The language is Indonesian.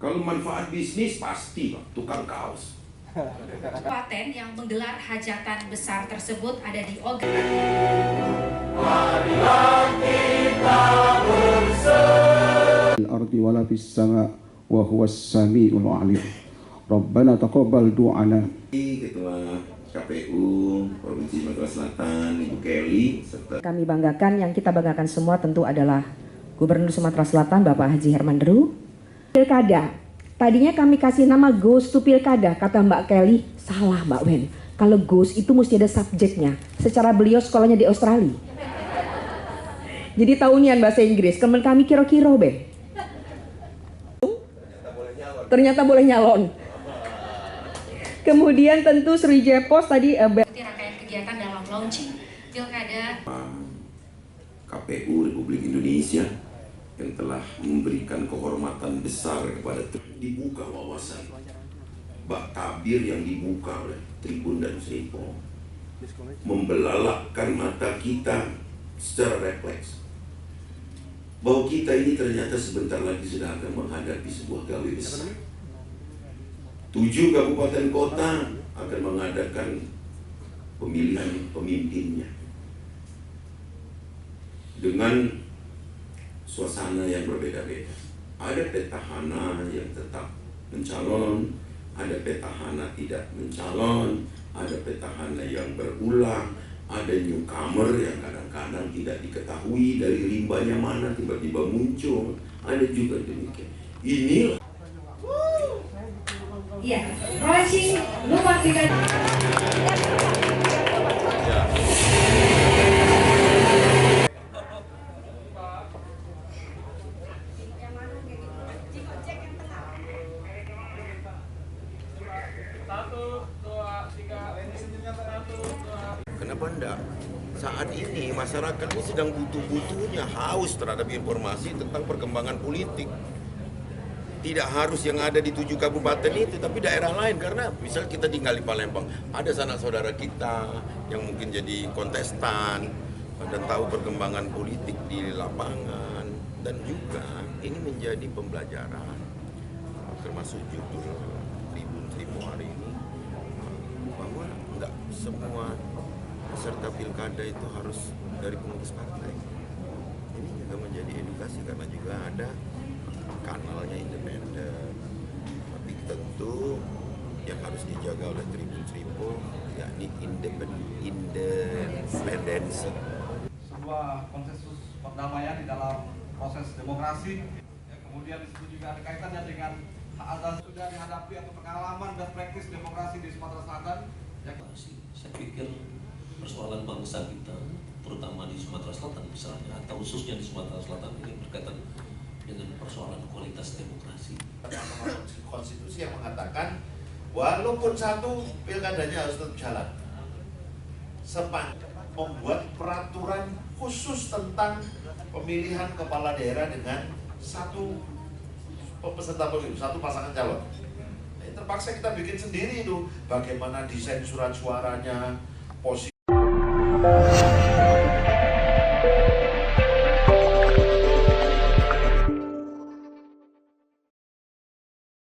Kalau manfaat bisnis pasti tukang kaos. Kabupaten yang menggelar hajatan besar tersebut ada di Ogan. Marilah kita bersama. Al-ardi wala fis sama wa huwas samiul alim. Rabbana taqabbal du'ana. Ketua KPU Provinsi Sumatera Selatan Ibu Kelly serta kami banggakan, yang kita banggakan semua tentu adalah Gubernur Sumatera Selatan Bapak Haji Herman Deru. Pilkada, tadinya kami kasih nama Ghost to Pilkada, kata Mbak Kelly. Salah Mbak Wen, kalau Ghost itu mesti ada subjeknya. Secara beliau sekolahnya di Australia, jadi tahunian bahasa Inggris. Kami kira-kira be, ternyata boleh nyalon. Kemudian tentu Sriwijaya Pos tadi Rangkaian kegiatan dalam launching Pilkada KPU Republik Indonesia yang telah memberikan kehormatan besar kepada dibuka wawasan bak tabir yang dibuka oleh Tribun dan Sripo membelalakkan mata kita secara refleks bahwa kita ini ternyata sebentar lagi sudah akan menghadapi sebuah gawe besar. 7 kabupaten kota akan mengadakan pemilihan pemimpinnya dengan suasana yang berbeda-beda. Ada petahana yang tetap mencalon, ada petahana tidak mencalon, ada petahana yang berulang, ada newcomer yang kadang-kadang tidak diketahui dari rimbanya mana tiba-tiba muncul, ada juga demikian. Inilah ya, launching rumah pilkada. kenapa enggak? Saat ini masyarakat ini sedang butuh-butuhnya, haus terhadap informasi tentang perkembangan politik. Tidak harus yang ada di 7 kabupaten itu, tapi daerah lain. Karena misal kita tinggal di Palembang, ada sanak saudara kita yang mungkin jadi kontestan dan tahu perkembangan politik di lapangan. Dan juga ini menjadi pembelajaran, termasuk judul Tribun Sripo hari ini, bahwa enggak semua peserta pilkada itu harus dari pengurus partai. Ini juga menjadi edukasi karena juga ada kanalnya independen, tapi tentu yang harus dijaga oleh Tribun Sripo yakni independensi. Sebuah konsensus perdamaian di dalam proses demokrasi. Ya, kemudian itu juga ada kaitannya dengan hak asasi sudah dihadapi atau pengalaman dan praktis demokrasi di Sumatera Selatan. Ya. Saya pikir persoalan bangsa kita, terutama di Sumatera Selatan misalnya, atau khususnya di Sumatera Selatan ini berkaitan dengan persoalan kualitas demokrasi. Konstitusi yang mengatakan walaupun satu pilkadanya harus tetap jalan, sepanjang membuat peraturan khusus tentang pemilihan kepala daerah dengan satu peserta pemilu, satu pasangan calon. Terpaksa kita bikin sendiri itu, bagaimana desain surat suaranya, posisi.